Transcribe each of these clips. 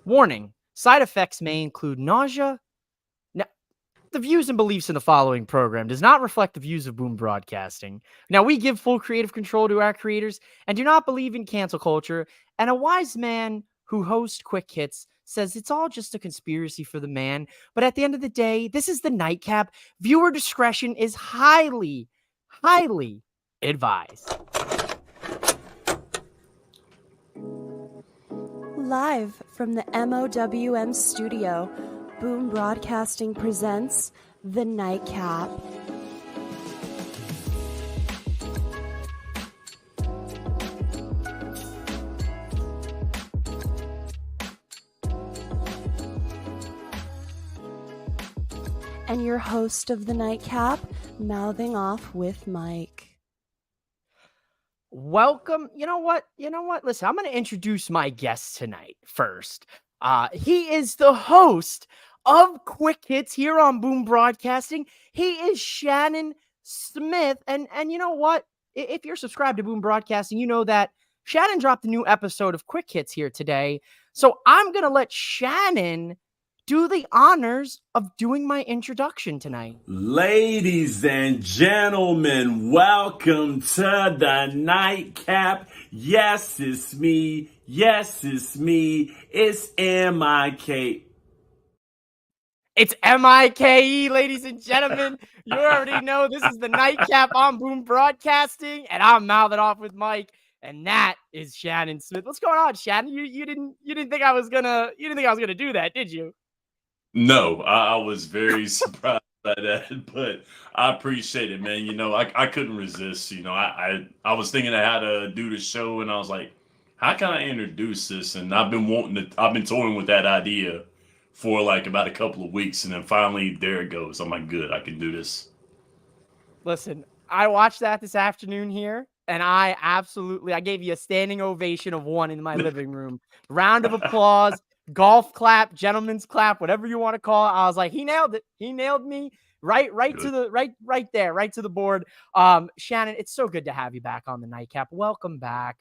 Warning, side effects may include nausea. Now, the views and beliefs in the following program does not reflect the views of Boom Broadcasting. Now, we give full creative control to our creators and do not believe in cancel culture, and a wise man who hosts Quick Hits says it's all just a conspiracy for the man. But at the end of the day, this is the Nightcap. Viewer discretion is highly advised. Live from the MOWM studio, Boom Broadcasting presents The Nightcap. And your host of The Nightcap, mouthing off with Mike. Welcome. You know what? Listen, I'm going to introduce my guest tonight first. He is the host of Quick Hits here on Boom Broadcasting. He is Shannon Smith. And you know what? If you're subscribed to Boom Broadcasting, you know that Shannon dropped a new episode of Quick Hits here today. So I'm going to let Shannon do the honors of doing my introduction tonight. Ladies and gentlemen, welcome to the Nightcap. Yes, it's me. Yes, it's me. It's M-I-K. It's M-I-K-E, ladies and gentlemen. You already know this is the Nightcap on Boom Broadcasting, and I'm mouthing off with Mike, and that is Shannon Smith. What's going on, Shannon? You didn't think I was gonna do that, did you? No, I was very surprised by that, but I appreciate it, man. You know, I couldn't resist. You know, I was thinking of how to do the show, and I was like, how can I introduce this? And I've been toying with that idea for like about a couple of weeks, and then finally there it goes. I'm like, good, I can do this. Listen, I watched that this afternoon here, and I gave you a standing ovation of one in my living room. Round of applause. Golf clap, gentleman's clap, whatever you want to call it. I was like, he nailed it. He nailed me right to the board. Shannon, it's so good to have you back on the Nightcap. Welcome back.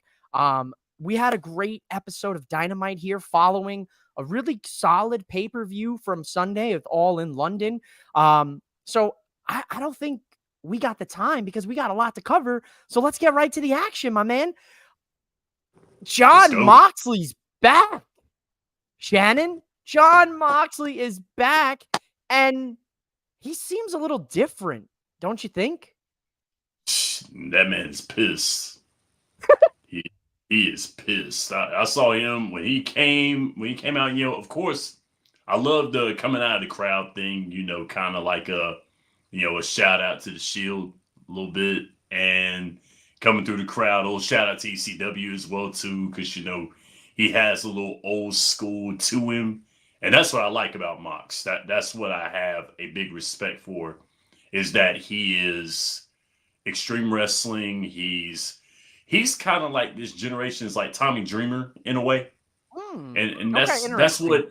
We had a great episode of Dynamite here following a really solid pay-per-view from Sunday of All In London. So I don't think we got the time because we got a lot to cover. So let's get right to the action, my man. Jon Moxley's back. Shannon, Jon Moxley is back, and he seems a little different, don't you think? That man's pissed. he is pissed. I saw him when he came out. You know, of course, I love the coming out of the crowd thing. You know, kind of like a shout out to the Shield a little bit, and coming through the crowd. A little shout out to ECW as well too, because you know. He has a little old school to him. And that's what I like about Mox. That's what I have a big respect for, is that he is Extreme Wrestling. He's kind of like this generation's like Tommy Dreamer in a way. And that's what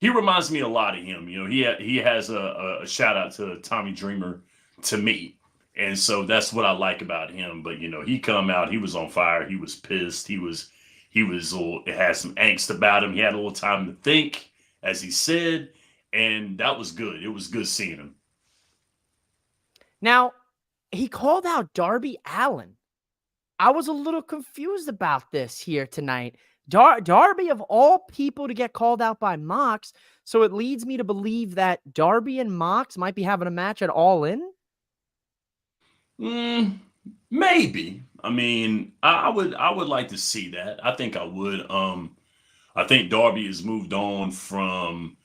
he reminds me a lot of him. You know, he has a shout out to Tommy Dreamer to me. And so that's what I like about him. But you know, he come out, he was on fire, he was pissed, it had some angst about him. He had a little time to think, as he said, and that was good. It was good seeing him. Now, he called out Darby Allin. I was a little confused about this here tonight. Darby, of all people, to get called out by Mox, so it leads me to believe that Darby and Mox might be having a match at All In? Maybe. I mean, I would like to see that. I think I would. I think Darby has moved on from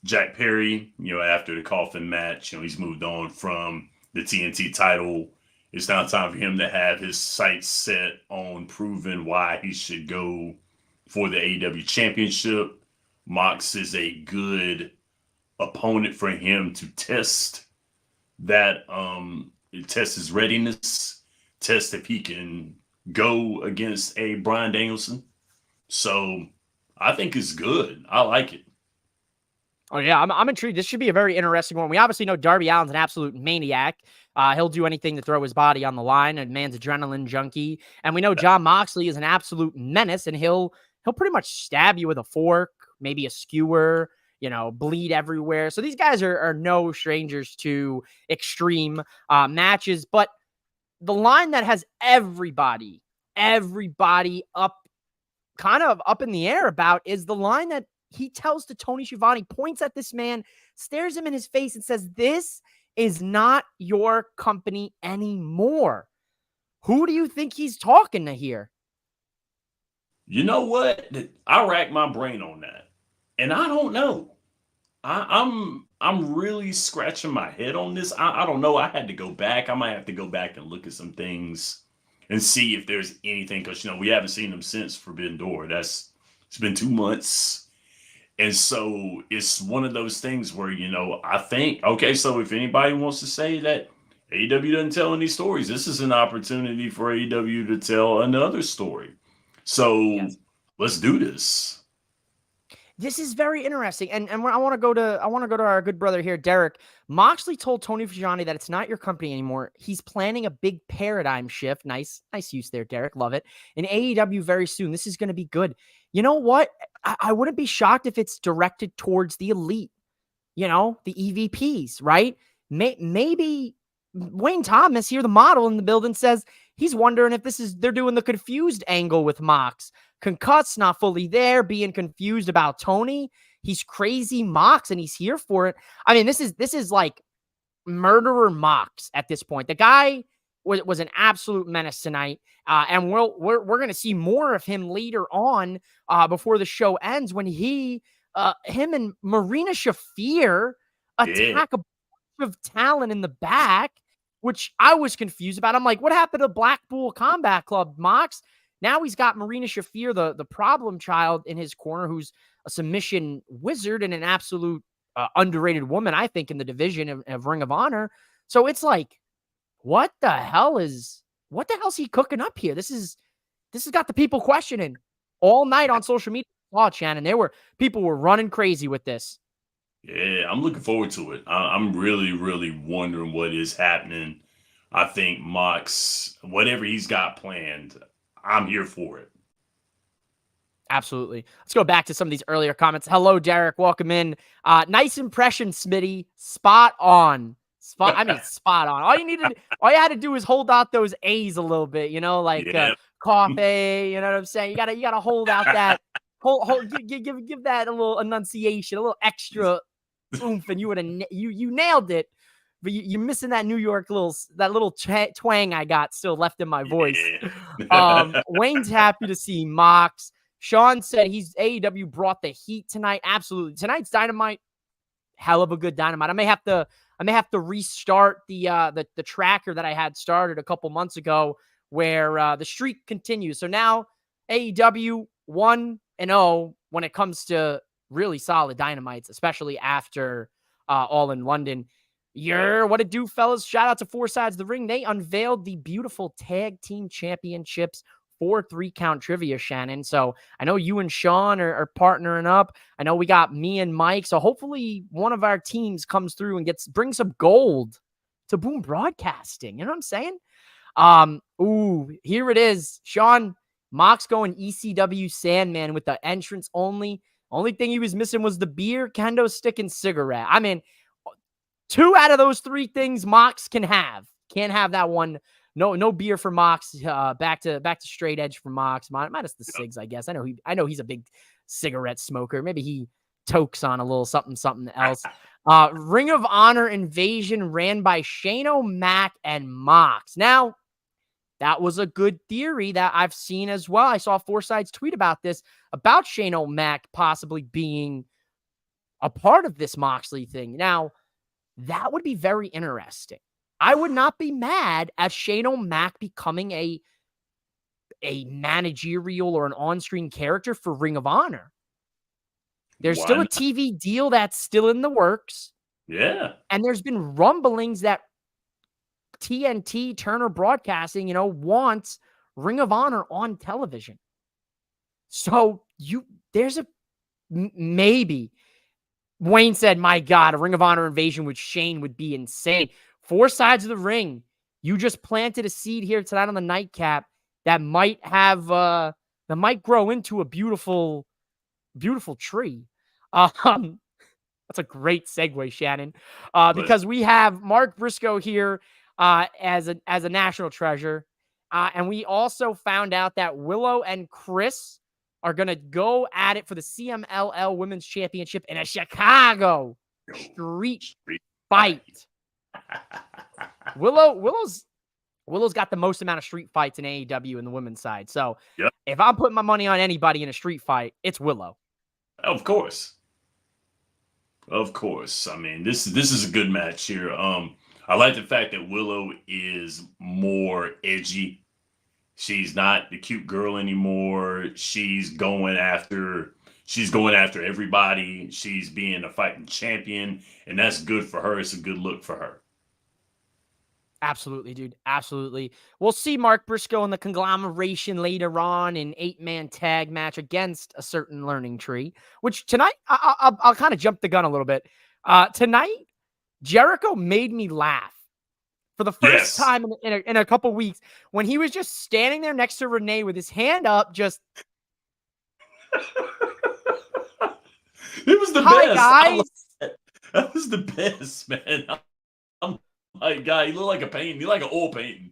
Jack Perry, you know, after the coffin match. You know, he's moved on from the TNT title. It's now time for him to have his sights set on proving why he should go for the AEW championship. Mox is a good opponent for him to test that, test his readiness. Test if he can go against a Bryan Danielson. So I think it's good. I like it. Oh, yeah, I'm intrigued. This should be a very interesting one. We obviously know Darby Allin's an absolute maniac. He'll do anything to throw his body on the line. A man's adrenaline junkie. And we know Jon Moxley is an absolute menace, and he'll he'll pretty much stab you with a fork, maybe a skewer, bleed everywhere. So these guys are no strangers to extreme matches. But the line that has everybody up, kind of up in the air about is the line that he tells to Tony Schiavone, points at this man, stares him in his face and says, "This is not your company anymore." Who do you think he's talking to here? You know what? I racked my brain on that, and I don't know. I'm really scratching my head on this. I don't know. I had to go back. I might have to go back and look at some things and see if there's anything, because we haven't seen them since Forbidden Door. It's been 2 months. And so it's one of those things where, I think, okay, so if anybody wants to say that AEW doesn't tell any stories, this is an opportunity for AEW to tell another story. So let's do this. This is very interesting. And I want to go to our good brother here, Derek. Moxley told Tony Schiavone that it's not your company anymore. He's planning a big paradigm shift. Nice use there, Derek. Love it. In AEW very soon. This is going to be good. You know what? I wouldn't be shocked if it's directed towards the elite, the EVPs, right? Maybe Wayne Thomas here, the model in the building, says he's wondering if they're doing the confused angle with Mox. Concussed, not fully there, being confused about Tony. He's crazy Mox, and he's here for it. I mean, this is like murderer Mox at this point. The guy was an absolute menace tonight, and we're going to see more of him later on before the show ends, when him and Marina Shafir attack a bunch of talent in the back, which I was confused about. I'm like, what happened to Blackpool Combat Club, Mox? Now he's got Marina Shafir, the problem child, in his corner, who's a submission wizard and an absolute underrated woman, I think, in the division of Ring of Honor. So it's like, what the hell's he cooking up here? This has got the people questioning all night on social media. Oh, Shannon, people were running crazy with this. Yeah, I'm looking forward to it. I'm really, really wondering what is happening. I think Mox, whatever he's got planned, I'm here for it. Absolutely. Let's go back to some of these earlier comments. Hello, Derek. Welcome in. Nice impression, Smitty. Spot on. Spot on. All you had to do is hold out those A's a little bit, coffee, you know what I'm saying? You gotta hold out that give that a little enunciation, a little extra oomph, and you nailed it. But you're missing that New York little twang I got still left in my voice. Yeah. Wayne's happy to see Mox. Sean said AEW brought the heat tonight. Absolutely. Tonight's Dynamite, hell of a good Dynamite. I may have to restart the tracker that I had started a couple months ago, where the streak continues. So now AEW 1-0 when it comes to really solid Dynamites, especially after All in London. What it do, fellas? Shout out to Four Sides of the Ring. They unveiled the beautiful tag team championships for 3-count trivia, Shannon. So I know you and Sean are partnering up. I know we got me and Mike. So hopefully one of our teams comes through and brings some gold to Boom Broadcasting. You know what I'm saying? Here it is. Sean, Mox going ECW Sandman with the entrance only. Only thing he was missing was the beer, kendo stick, and cigarette. I mean, 2 out of those 3 things Mox can have. Can't have that one. No beer for Mox. Back to straight edge for Mox. Minus the cigs, I guess. I know he's a big cigarette smoker. Maybe he tokes on a little something else. Ring of Honor invasion ran by Shane O'Mac and Mox. Now, that was a good theory that I've seen as well. I saw Four Sides tweet about this, about Shane O'Mac possibly being a part of this Moxley thing. Now, that would be very interesting. I would not be mad at Shane O'Mac becoming a managerial or an on-screen character for Ring of Honor. There's still a TV deal that's still in the works. Yeah. And there's been rumblings that TNT, Turner Broadcasting, wants Ring of Honor on television. So there's a maybe. Wayne said, my God, a Ring of Honor invasion with Shane would be insane. Four Sides of the Ring. You just planted a seed here tonight on the Nightcap that might have that might grow into a beautiful, beautiful tree. That's a great segue, Shannon, But because we have Mark Briscoe here as a national treasure, and we also found out that Willow and Chris are gonna go at it for the CMLL Women's Championship in a Chicago street fight. Willow's got the most amount of street fights in AEW in the women's side. So Yep. if I'm putting my money on anybody in a street fight, it's Willow. Of course. Of course. I mean, this is a good match here. I like the fact that Willow is more edgy. She's not the cute girl anymore. She's going after everybody. She's being a fighting champion, and that's good for her. It's a good look for her. Absolutely, dude. Absolutely. We'll see Mark Briscoe in the conglomeration later on in 8-man tag match against a certain learning tree, which tonight, I'll kind of jump the gun a little bit. Tonight, Jericho made me laugh for the first time in a couple weeks when he was just standing there next to Renee with his hand up, just. It was the Hi, best. Guys. That was the best, man. My God, he looked like a painting. He looked like an oil painting.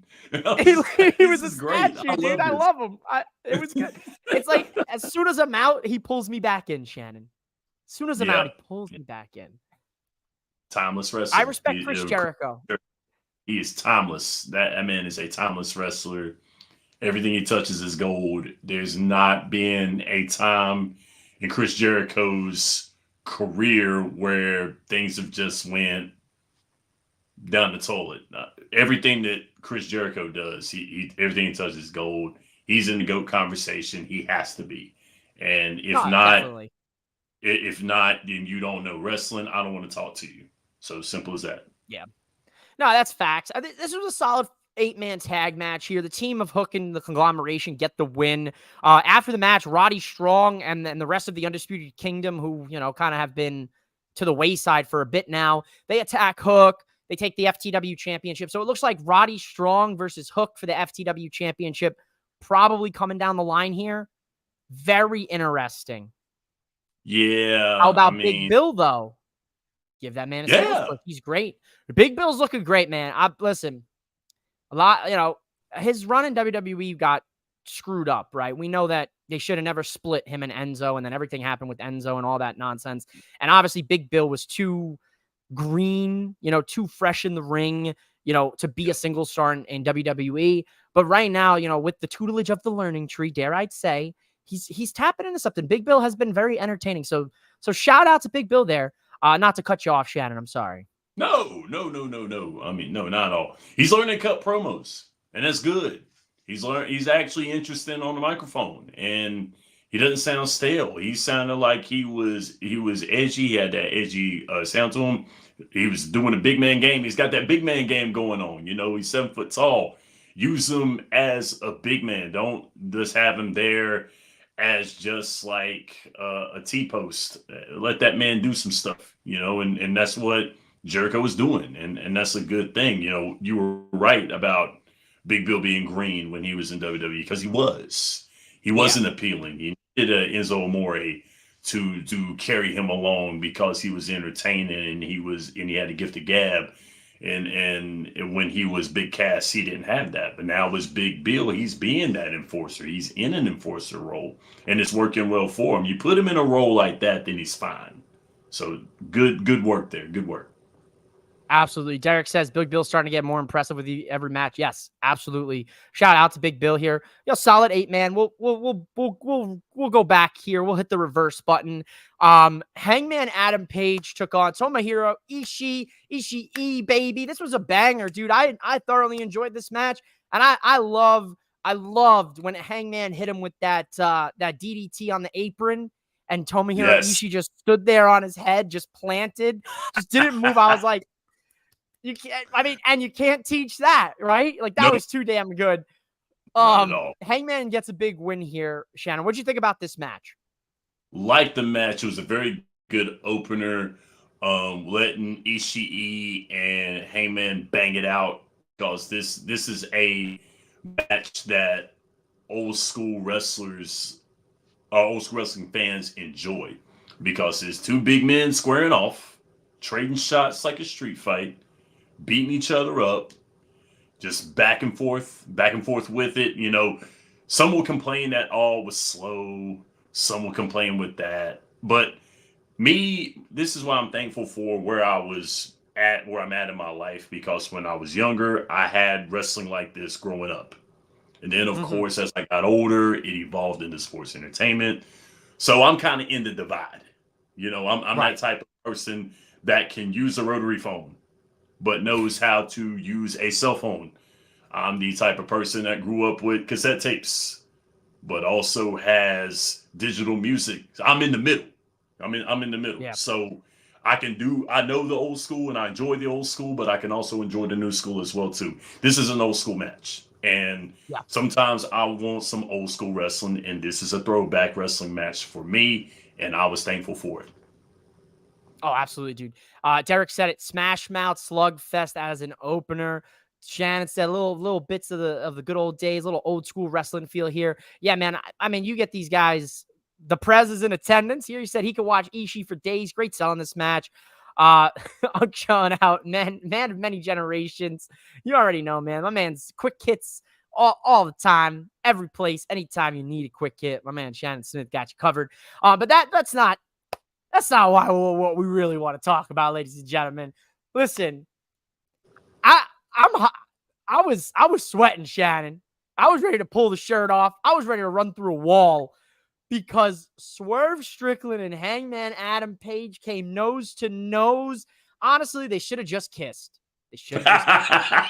He was a statue, dude. I love him. It was good. It's like as soon as I'm out, he pulls me back in, Shannon. As soon as I'm out, he pulls me back in. Timeless wrestler. I respect Chris Jericho. He is timeless. That man is a timeless wrestler. Everything he touches is gold. There's not been a time in Chris Jericho's career where things have just went down the toilet. Everything that Chris Jericho does, he everything he touches is gold. He's in the GOAT conversation. He has to be. And if not, then you don't know wrestling. I don't want to talk to you. So simple as that. Yeah. No, that's facts. I think this was a solid 8-man tag match here. The team of Hook and the Conglomeration get the win. After the match, Roddy Strong and the rest of the Undisputed Kingdom, who, kind of have been to the wayside for a bit now, they attack Hook. They take the FTW championship. So it looks like Roddy Strong versus Hook for the FTW championship probably coming down the line here. Very interesting. Yeah. How about Big Bill, though? Give that man a sales push. He's great. Big Bill's looking great, man. Listen, a lot, his run in WWE got screwed up, right? We know that they should have never split him and Enzo, and then everything happened with Enzo and all that nonsense. And obviously, Big Bill was too green, too fresh in the ring, to be a single star in WWE. But right now, with the tutelage of the learning tree, dare I say, he's tapping into something. Big Bill has been very entertaining. So shout out to Big Bill there. Not to cut you off, Shannon. I'm sorry. No. I mean, no, not at all. He's learning to cut promos, and that's good. He's actually interested on the microphone, and he doesn't sound stale. He sounded like he was edgy. He had that edgy sound to him. He was doing a big man game. He's got that big man game going on. He's 7 foot tall. Use him as a big man. Don't just have him there as just like a T-post. Let that man do some stuff, and that's what Jericho was doing. And that's a good thing. You were right about Big Bill being green when he was in WWE because he was. He wasn't appealing. He needed Enzo Amore to carry him along because he was entertaining and he had the gift of gab. And when he was Big Cass, he didn't have that. But now with Big Bill, he's being that enforcer. He's in an enforcer role, and it's working well for him. You put him in a role like that, then he's fine. So good work there. Good work. Absolutely. Derek says Big Bill's starting to get more impressive with every match. Yes, absolutely. Shout out to Big Bill here. Solid 8-man. We'll go back here. We'll hit the reverse button. Hangman Adam Page took on Tomohiro Ishii, baby. This was a banger, dude. I thoroughly enjoyed this match, and I loved when Hangman hit him with that DDT on the apron. And Tomohiro Ishii just stood there on his head, just planted, just didn't move. I was like, you can't, and you can't teach that, right? Like, that was too damn good. Hangman gets a big win here. Shannon, what'd you think about this match? Like the match. It was a very good opener. Letting Ishii and Hangman bang it out because this is a match that old school wrestlers, old school wrestling fans enjoy, because it's two big men squaring off, trading shots like a street fight, beating each other up, just back and forth with it. You know, some will complain that all was slow. Some will complain with that. But me, this is why I'm thankful for where I was at, where I'm at in my life, because when I was younger, I had wrestling like this growing up. And then, of course, as I got older, it evolved into sports entertainment. So I'm kind of in the divide. You know, I'm Right. that type of person that can use a rotary phone, but knows how to use a cell phone. I'm the type of person that grew up with cassette tapes, but also has digital music. I'm in the middle. I'm in the middle. Yeah. So I know the old school and I enjoy the old school, but I can also enjoy the new school as well too. This is an old school match. And Yeah. sometimes I want some old school wrestling, and this is a throwback wrestling match for me, and I was thankful for it. Oh, absolutely, dude. Derek said it. Smash Mouth Slugfest as an opener. Shannon said little bits of the good old days, little old school wrestling feel here. Yeah, man. I mean, you get these guys. The Prez is in attendance here. He said he could watch Ishii for days. Great selling this match. I'm showing out, man of many generations. You already know, man. My man's quick hits all the time, every place, anytime you need a quick hit. My man Shannon Smith got you covered. But that's not what we really want to talk about, ladies and gentlemen. Listen, I was sweating, Shannon. I was ready to pull the shirt off. I was ready to run through a wall because Swerve Strickland and Hangman Adam Page came nose to nose. Honestly, they should have just kissed. They should have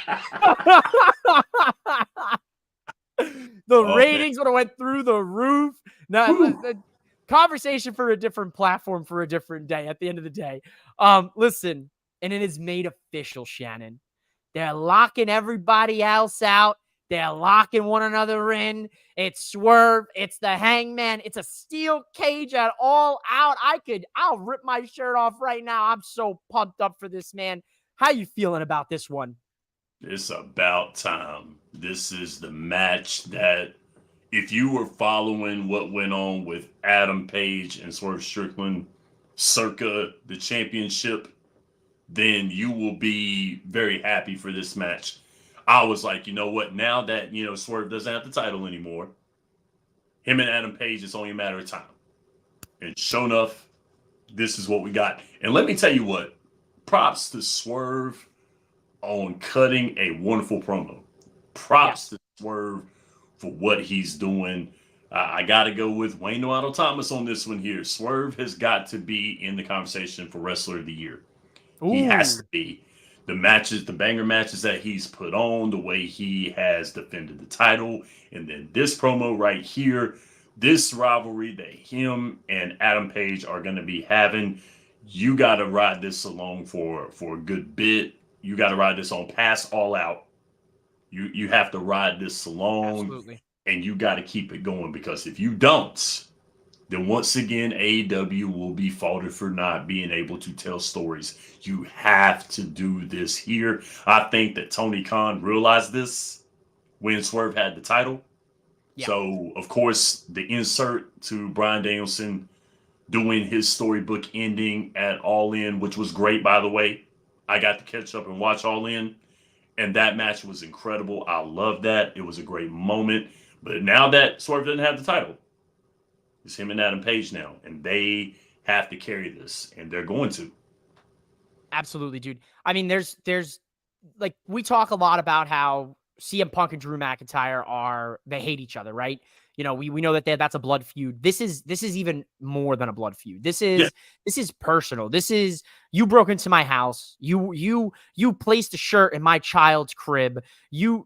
The ratings would have went through the roof. Now, the conversation for a different platform for a different day at the end of the day. Listen, and it is made official, Shannon. They're locking everybody else out. They're locking one another in. It's Swerve. It's the Hangman. It's a steel cage at All Out. I'll rip my shirt off right now. I'm so pumped up for this, man. How you feeling about this one? It's about time. This is the match that, if you were following what went on with Adam Page and Swerve Strickland circa the championship, then you will be very happy for this match. I was like, you know what? Now that, Swerve doesn't have the title anymore, him and Adam Page, it's only a matter of time. And sure enough, this is what we got. And let me tell you what, props to Swerve on cutting a wonderful promo. Props to Swerve for what he's doing. I got to go with Wayne Noato Thomas on this one here. Swerve has got to be in the conversation for Wrestler of the Year. Ooh. He has to be. The matches, the banger matches that he's put on, the way he has defended the title, and then this promo right here, this rivalry that him and Adam Page are going to be having, you got to ride this along for a good bit. You got to ride this on past All Out. You have to ride this along. Absolutely. And you got to keep it going, because if you don't, then once again, AEW will be faulted for not being able to tell stories. You have to do this here. I think that Tony Khan realized this when Swerve had the title. Yeah. So, of course, the insert to Bryan Danielson doing his storybook ending at All In, which was great, by the way. I got to catch up and watch All In, and that match was incredible. I love that. It was a great moment. But now that Swerve doesn't have the title, it's him and Adam Page now, and they have to carry this, and they're going to. Absolutely, dude. I mean, there's like, we talk a lot about how CM Punk and Drew McIntyre they hate each other, right? We know that that's a blood feud. This is even more than a blood feud. This is personal. This is, you broke into my house. You placed a shirt in my child's crib. You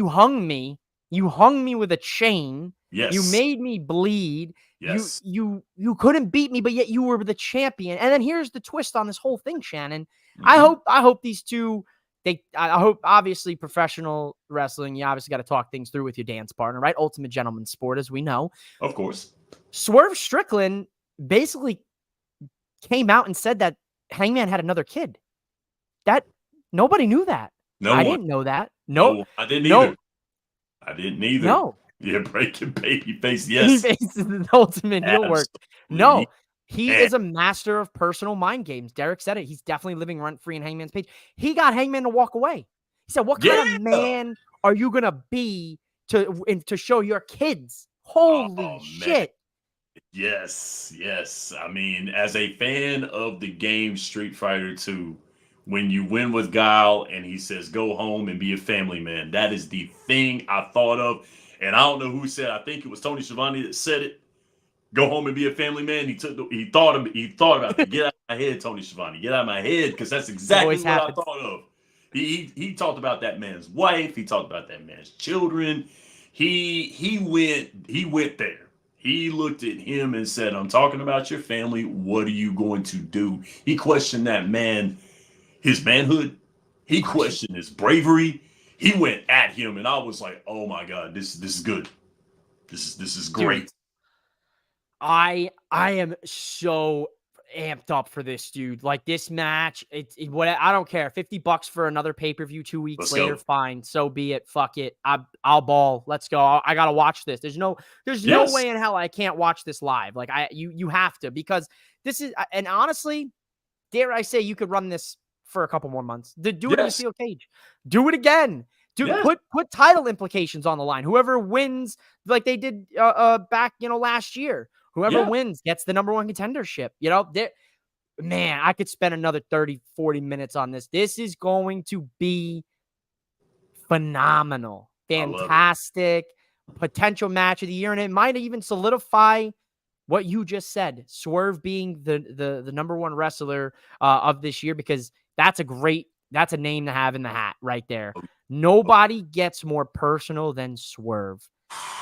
hung me. You hung me with a chain. Yes. You made me bleed. Yes. You couldn't beat me, but yet you were the champion. And then here's the twist on this whole thing, Shannon. Mm-hmm. I hope these two, I hope, obviously, professional wrestling, you obviously got to talk things through with your dance partner, right? Ultimate gentleman sport, as we know. Of course. Swerve Strickland basically came out and said that Hangman had another kid. That nobody knew that. I didn't know that. No, I didn't either. I didn't either. No. Yeah, breaking babyface. He Yes, faces the ultimate heel work. absolutely. No, he And is a master of personal mind games. Derek said it. He's definitely living rent free in Hangman's page. He got Hangman to walk away. He said, "What kind of yeah. man are you gonna be to show your kids?" Holy Oh man. shit! Yes, yes. I mean, as a fan of the game Street Fighter 2, when you win with Guile and he says, go home and be a family man, that is the thing I thought of. And I don't know who said, I think it was Tony Schiavone that said it. Go home and be a family man. He thought about that. Get out of my head, Tony Schiavone. Get out of my head, because that's It exactly always what I happens. thought of. He talked about that man's wife. He talked about that man's children. He went there. He looked at him and said, I'm talking about your family. What are you going to do? He questioned that man, his manhood. He questioned his bravery. He went at him, and I was like, oh my God, this is good. This is great. Dude, I am so amped up for this, dude. Like this match, what I don't care. $50 for another pay-per-view 2 weeks Let's later, go. fine. So be it. Fuck it. I'll ball. Let's go. I gotta watch this. There's no Yes. way in hell I can't watch this live. Like you have to, because this is, and honestly, dare I say, you could run this for a couple more months. Do it in a Yes. steel cage. Do it again. Yeah. Put title implications on the line. Whoever wins, like they did back, last year. Whoever Yeah. wins gets the number one contendership. Man, I could spend another 30, 40 minutes on this. This is going to be phenomenal. I love it. Fantastic. Potential match of the year. And it might even solidify what you just said. Swerve being the number one wrestler of this year, because that's a name to have in the hat right there. Nobody gets more personal than Swerve.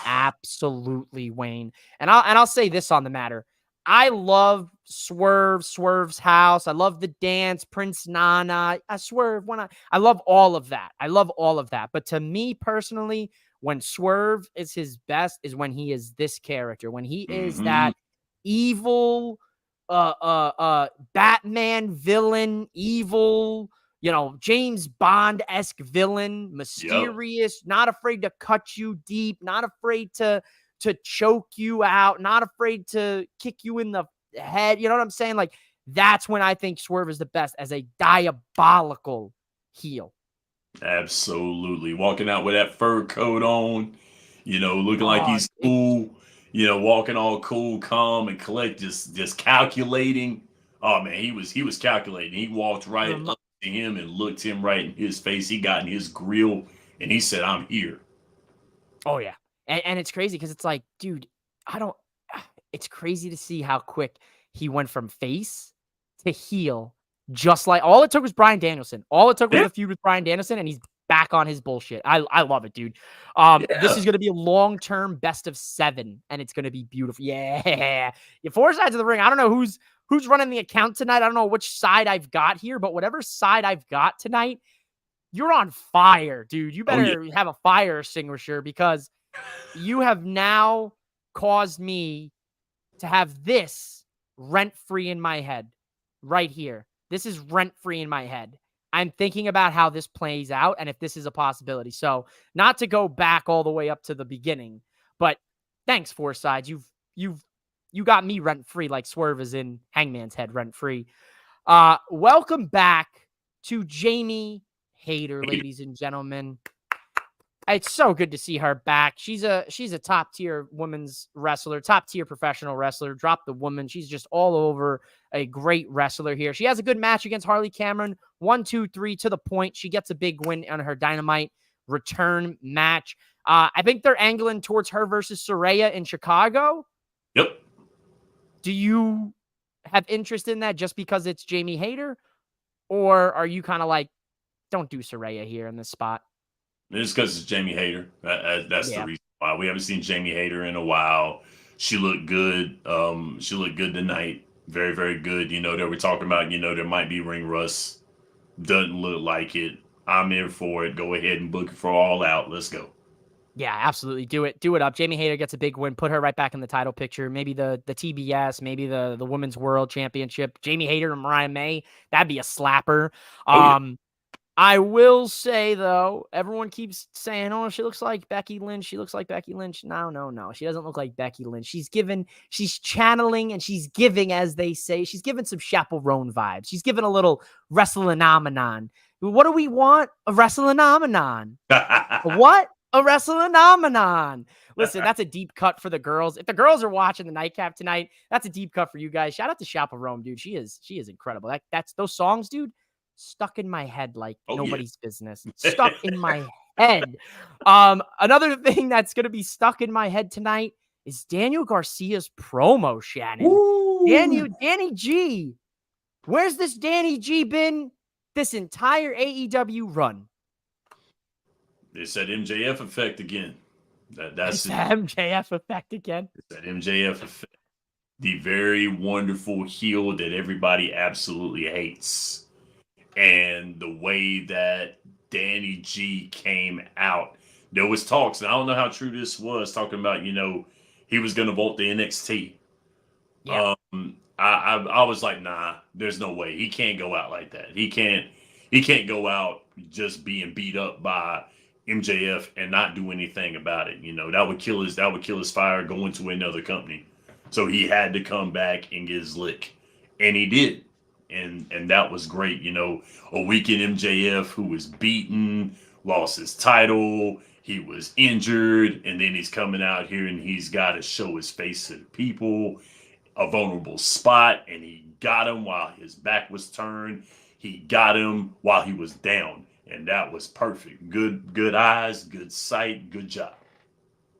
Absolutely, Wayne. And I'll say this on the matter. I love Swerve's house. I love the dance, Prince Nana. I Swerve I love all of that. But to me personally, when Swerve is his best is when he is this character, when he is that evil Batman villain, evil, James Bond-esque villain, mysterious, not afraid to cut you deep, not afraid to choke you out, not afraid to kick you in the head. You know what I'm saying? Like, that's when I think Swerve is the best, as a diabolical heel. Absolutely. Walking out with that fur coat on, looking like he's cool, walking all cool, calm, and collect, just calculating. Oh man, he was calculating. He walked right up to him and looked him right in his face. He got in his grill and he said, I'm here. Oh yeah. And it's crazy because it's like, dude, it's crazy to see how quick he went from face to heel. Just like, all it took was Bryan Danielson. All it took was the feud with Bryan Danielson, and he's back on his bullshit. I love it, dude. This is going to be a long-term best of 7, and it's going to be beautiful. Yeah. 4 sides of the ring. I don't know who's running the account tonight. I don't know which side I've got here, but whatever side I've got tonight, you're on fire, dude. You better have a fire extinguisher, because you have now caused me to have this rent-free in my head right here. This is rent-free in my head. I'm thinking about how this plays out and if this is a possibility. So, not to go back all the way up to the beginning, but thanks, 4 sides. You got me rent-free, like Swerve is in Hangman's head rent-free. Welcome back to Jamie Hayter, ladies and gentlemen. It's so good to see her back. She's a top-tier women's wrestler, top-tier professional wrestler. Drop the woman. She's just all over, a great wrestler here. She has a good match against Harley Cameron. 1, 2, 3 to the point. She gets a big win on her Dynamite return match. I think they're angling towards her versus Saraya in Chicago. Yep. Do you have interest in that just because it's Jamie Hayter? Or are you kind of like, don't do Saraya here in this spot? It's because it's Jamie Hayter. That's the reason why. We haven't seen Jamie Hayter in a while. She looked good. She looked good tonight. Very, very good. They were talking about, there might be ring rust. Doesn't look like it. I'm in for it. Go ahead and book it for All Out. Let's go. Yeah, absolutely. Do it. Do it up. Jamie Hayter gets a big win. Put her right back in the title picture. Maybe the TBS, maybe the Women's World Championship. Jamie Hayter and Mariah May. That'd be a slapper. I will say, though, everyone keeps saying, oh, she looks like Becky Lynch. She looks like Becky Lynch. No. She doesn't look like Becky Lynch. She's channeling and she's giving, as they say, she's giving some chaperone vibes. She's giving a little wrestling-omenon. What do we want? A wrestling-omenon. What? A wrestling-omenon. Listen, that's a deep cut for the girls. If the girls are watching the Nightcap tonight, that's a deep cut for you guys. Shout out to Chaperone, dude. She is incredible. That's those songs, dude. Stuck in my head like nobody's business. Stuck in my head. Another thing that's going to be stuck in my head tonight is Daniel Garcia's promo, Shannon. Woo! Danny G. Where's this Danny G been this entire AEW run? It's that MJF effect again. That's the MJF effect again. It's that MJF effect. The very wonderful heel that everybody absolutely hates. And the way that Danny G came out, there was talks, and I don't know how true this was, talking about, he was going to vote the NXT. Yeah. I was like, nah, there's no way. He can't go out like that. He can't go out just being beat up by MJF and not do anything about it. That would kill his fire going to another company. So he had to come back and get his lick. And he did. And that was great. A weakened MJF who was beaten, lost his title, he was injured, and then he's coming out here and he's got to show his face to the people, a vulnerable spot, and he got him while his back was turned. He got him while he was down, and that was perfect. Good eyes, good sight, good job.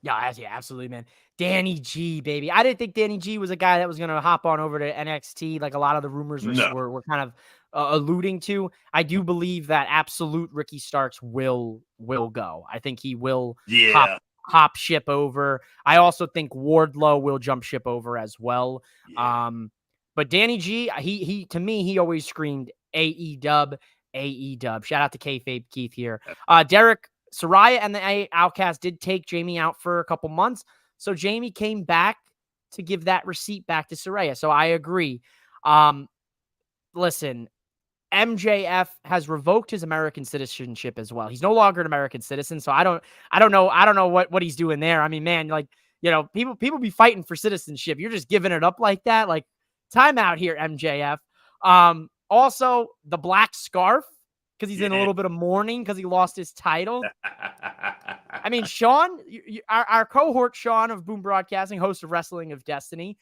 Yeah, absolutely, man. Danny G, baby. I didn't think Danny G was a guy that was going to hop on over to NXT like a lot of the rumors were kind of alluding to. I do believe that absolute Ricky Starks will go. I think he will hop ship over. I also think Wardlow will jump ship over as well. Yeah. But Danny G, he to me, he always screamed AEW. Shout out to Kayfabe Keith here. Derek, Saraya and the Outcast did take Jamie out for a couple months. So Jamie came back to give that receipt back to Saraya. So I agree. Listen, MJF has revoked his American citizenship as well. He's no longer an American citizen. So I don't know what he's doing there. I mean, man, people be fighting for citizenship. You're just giving it up like that. Like, time out here, MJF. Also the black scarf, because he's in a little bit of mourning because he lost his title. I mean, Sean, our cohort Sean of Boom Broadcasting, host of Wrestling of Destiny,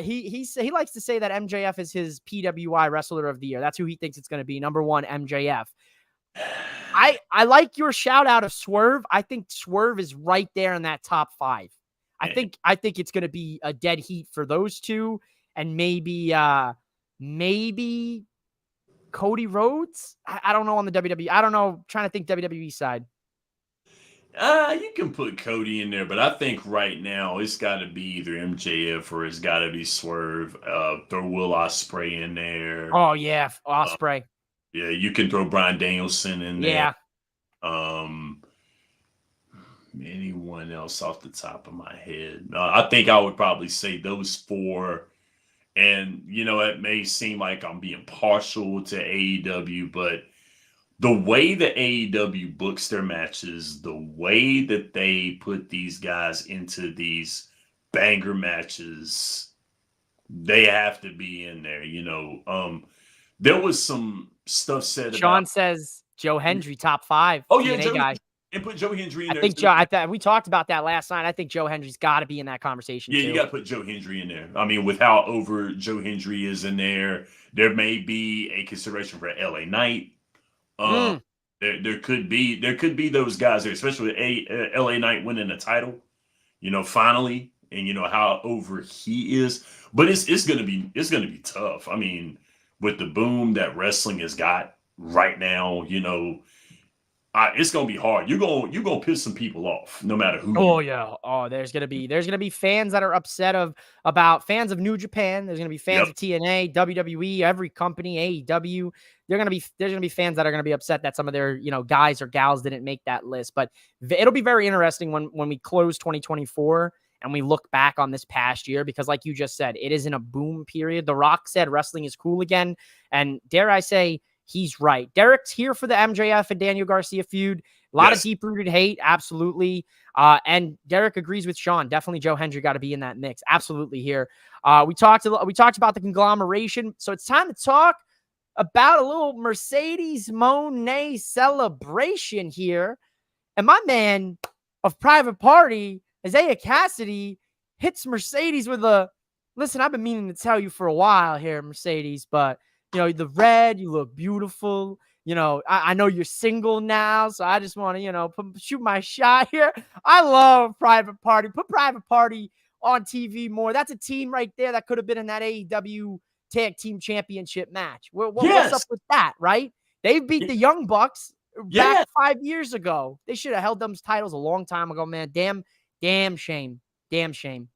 he likes to say that MJF is his PWI Wrestler of the Year. That's who he thinks it's going to be. Number one, MJF. I like your shout out of Swerve. I think Swerve is right there in that top 5. I think it's going to be a dead heat for those two, and maybe Cody Rhodes. I don't know on the WWE. I don't know. Trying to think WWE side. You can put Cody in there, but I think right now it's got to be either MJF or it's got to be Swerve. Throw Will Ospreay in there. Oh yeah, Ospreay. Yeah, you can throw Bryan Danielson in there. Yeah. Anyone else off the top of my head? I think I would probably say those 4. And, it may seem like I'm being partial to AEW, but the way that AEW books their matches, the way that they put these guys into these banger matches, they have to be in there. There was some stuff said Sean says Joe Hendry, top 5. Oh, yeah, Joe, guy. And put Joe Hendry in there. I think we talked about that last night. I think Joe Hendry's got to be in that conversation. Yeah, too. You got to put Joe Hendry in there. I mean, with how over Joe Hendry is in there may be a consideration for LA Knight. There could be those guys there, especially with LA Knight winning a title, finally, and how over he is. But it's gonna be tough. I mean, with the boom that wrestling has got right now, it's gonna be hard. You're gonna piss some people off, no matter who. Oh yeah. Oh, there's gonna be fans that are upset about fans of New Japan. There's gonna be fans of TNA, WWE, every company, AEW. There's gonna be fans that are gonna be upset that some of their guys or gals didn't make that list. But it'll be very interesting when we close 2024 and we look back on this past year, because like you just said, it is in a boom period. The Rock said wrestling is cool again, and dare I say, he's right. Derek's here for the MJF and Daniel Garcia feud. A lot of deep-rooted hate, absolutely. And Derek agrees with Sean. Definitely Joe Hendry got to be in that mix. Absolutely here. We talked about the conglomeration. So it's time to talk about a little Mercedes Moné celebration here. And my man of Private Party, Isaiah Cassidy, hits Mercedes with a, listen, I've been meaning to tell you for a while here, Mercedes, but, the red, you look beautiful. I know you're single now, so I just want to, shoot my shot here. I love Private Party. Put Private Party on TV more. That's a team right there that could have been in that AEW Tag Team Championship match. What's up with that, right? They beat the Young Bucks back 5 years ago. They should have held them titles a long time ago, man. Damn shame. Damn shame.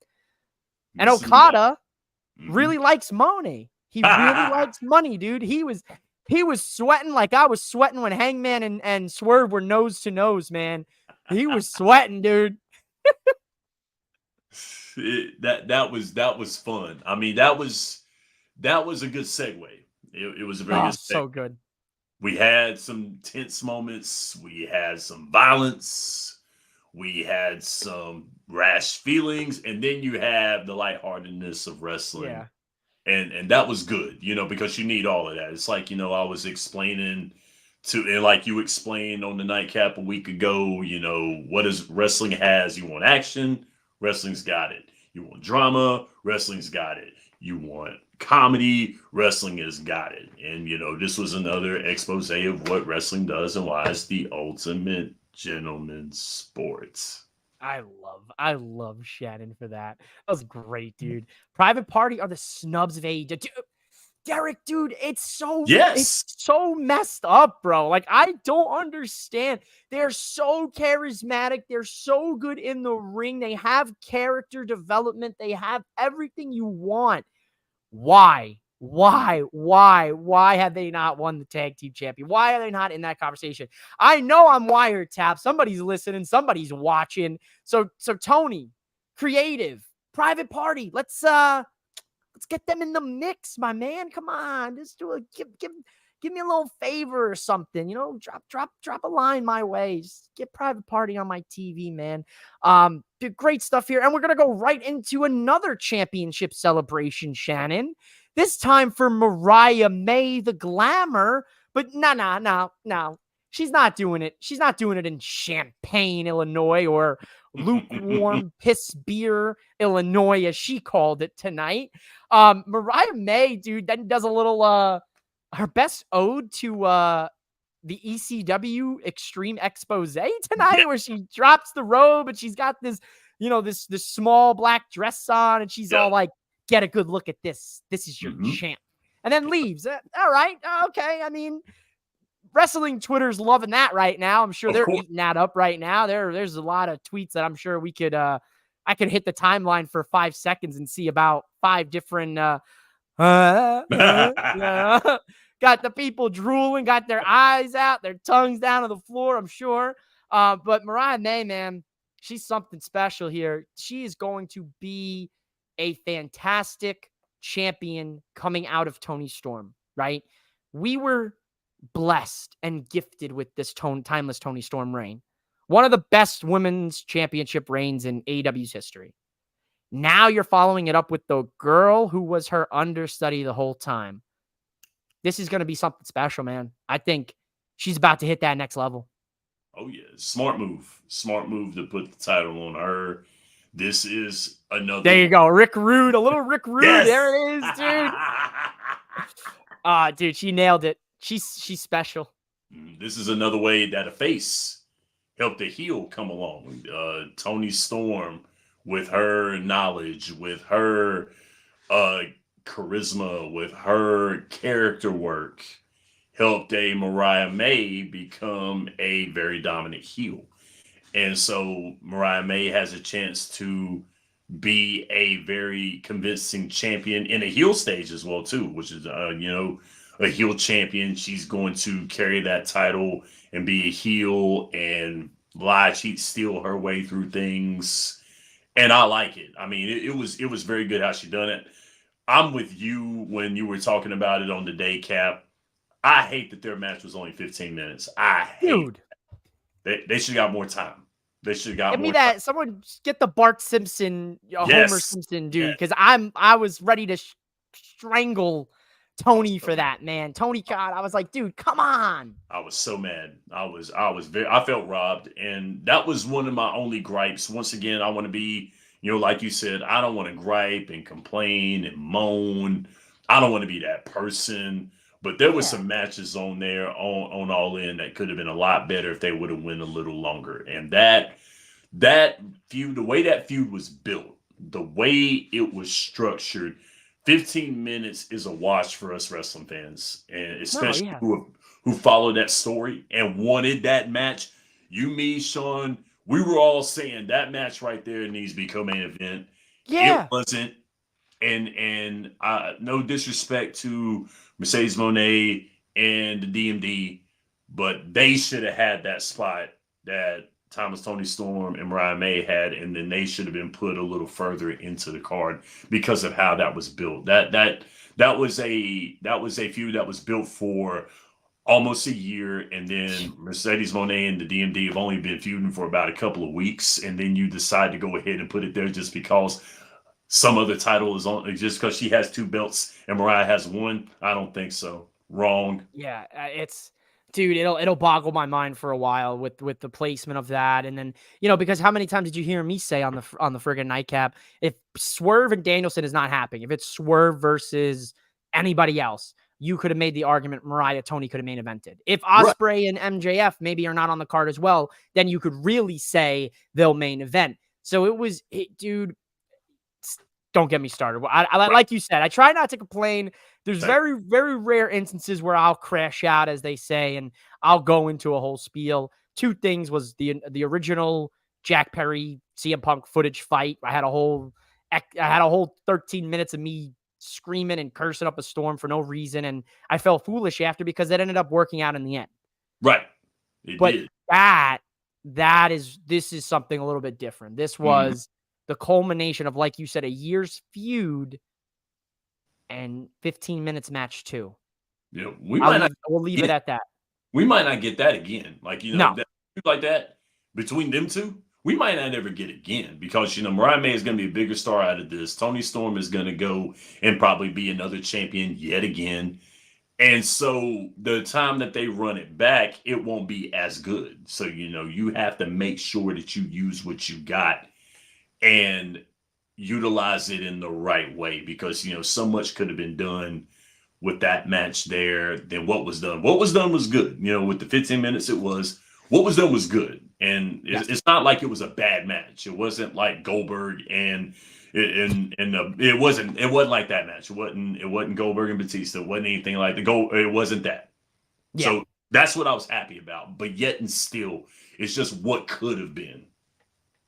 And Okada really likes Moné. He really likes money, dude. He was sweating like I was sweating when Hangman and Swerve were nose to nose, man. He was sweating, dude. That was fun. I mean, that was a good segue. It was a very good segue. So good. We had some tense moments. We had some violence. We had some rash feelings, and then you have the lightheartedness of wrestling. Yeah. And that was good, because you need all of that. It's like, I was explaining and like you explained on the Nightcap a week ago, what does wrestling has? You want action, wrestling's got it. You want drama, wrestling's got it. You want comedy, wrestling has got it. And, this was another expose of what wrestling does and why it's the ultimate gentleman's sport. I love Shannon for that. That was great, dude. Private Party are the snubs of AEW. Derek, dude, it's so messed up, bro. Like, I don't understand. They're so charismatic. They're so good in the ring. They have character development. They have everything you want. Why have they not won the tag team champion? Why are they not in that conversation? I know I'm wiretapped. Somebody's listening. Somebody's watching. So Tony, creative, Private Party. Let's get them in the mix, my man. Come on, just give me a little favor or something. Drop a line my way. Just get Private Party on my TV, man. Dude, great stuff here, and we're gonna go right into another championship celebration, Shannon. This time for Mariah May, the Glamour. But no. She's not doing it. She's not doing it in Champaign, Illinois, or lukewarm piss beer, Illinois, as she called it tonight. Mariah May, dude, then does a little her best ode to the ECW Extreme Expose tonight, where she drops the robe and she's got this, this small black dress on, and she's all like, get a good look at this. This is your champ. And then leaves. All right. Okay. I mean, wrestling Twitter's loving that right now. I'm sure they're eating that up right now. There's a lot of tweets that I'm sure we could, I could hit the timeline for 5 seconds and see about 5 different, got the people drooling, got their eyes out, their tongues down to the floor, I'm sure. But Mariah May, man, she's something special here. She is going to be a fantastic champion coming out of Toni Storm, right? We were blessed and gifted with this timeless Toni Storm reign. One of the best women's championship reigns in AEW's history. Now you're following it up with the girl who was her understudy the whole time. This is going to be something special, man. I think she's about to hit that next level. Oh, yeah. Smart move. Smart move to put the title on her. This is another. There you go. Rick Rude. A little Rick Rude. Yes. There it is, dude. Dude, she nailed it. She's special. This is another way that a face helped a heel come along. Toni Storm, with her knowledge, with her charisma, with her character work, helped a Mariah May become a very dominant heel. And so Mariah May has a chance to be a very convincing champion in a heel stage as well, too, which is, a heel champion. She's going to carry that title and be a heel and lie, cheat, steal her way through things. And I like it. I mean, it was very good how she done it. I'm with you when you were talking about it on the day cap. I hate that their match was only 15 minutes. I hate Dude. They should have got more time. They should have got Give more me time. that. Someone get the Bart Simpson, Homer Yes. Simpson dude, Yes. because I was ready to strangle Tony for that, man. Tony, God, I was like, dude, come on. I was so mad. I felt robbed. And that was one of my only gripes. Once again, I want to be, like you said, I don't want to gripe and complain and moan. I don't want to be that person. But there was Yeah. some matches on there on All In that could have been a lot better if they would have went a little longer. And that feud, the way that feud was built, the way it was structured, 15 minutes is a wash for us wrestling fans, and especially yeah. who followed that story and wanted that match. You, me, Sean, we were all saying that match right there needs to be co-main event. Yeah. It wasn't, and no disrespect to Mercedes Moné and the DMD, but they should have had that spot that Thomas Tony Storm and Mariah May had, and then they should have been put a little further into the card because of how that was built. That was a feud that was built for almost a year, and then Mercedes Moné and the DMD have only been feuding for about a couple of weeks, and then you decide to go ahead and put it there just because some other title is on, just because she has 2 belts and Mariah has 1. I don't think so. Wrong. Yeah, dude, it'll boggle my mind for a while with the placement of that, and then because how many times did you hear me say on the friggin' Nightcap, if Swerve and Danielson is not happening, if it's Swerve versus anybody else, you could have made the argument Mariah Tony could have main evented. If Ospreay and MJF maybe are not on the card as well, then you could really say they'll main event. So dude. Don't get me started. I like you said, I try not to complain. There's very, very rare instances where I'll crash out, as they say, and I'll go into a whole spiel. 2 things was the original Jack Perry CM Punk footage fight. I had a whole 13 minutes of me screaming and cursing up a storm for no reason, and I felt foolish after because it ended up working out in the end. Right. It did. This is something a little bit different. This was the culmination of, like you said, a year's feud and 15 minutes match 2. Yeah, we'll leave it at that. We might not get that again. Like, No. like that between them two, we might not ever get again because, Mariah May is going to be a bigger star out of this. Tony Storm is going to go and probably be another champion yet again. And so the time that they run it back, it won't be as good. So, you have to make sure that you use what you got and utilize it in the right way because, so much could have been done with that match there than what was done. What was done was good. With the 15 minutes, what was done was good. And it's not like it was a bad match. It wasn't like Goldberg and it wasn't like that match. It wasn't Goldberg and Batista. It wasn't anything like it wasn't that. Yeah. So that's what I was happy about. But yet and still, it's just what could have been.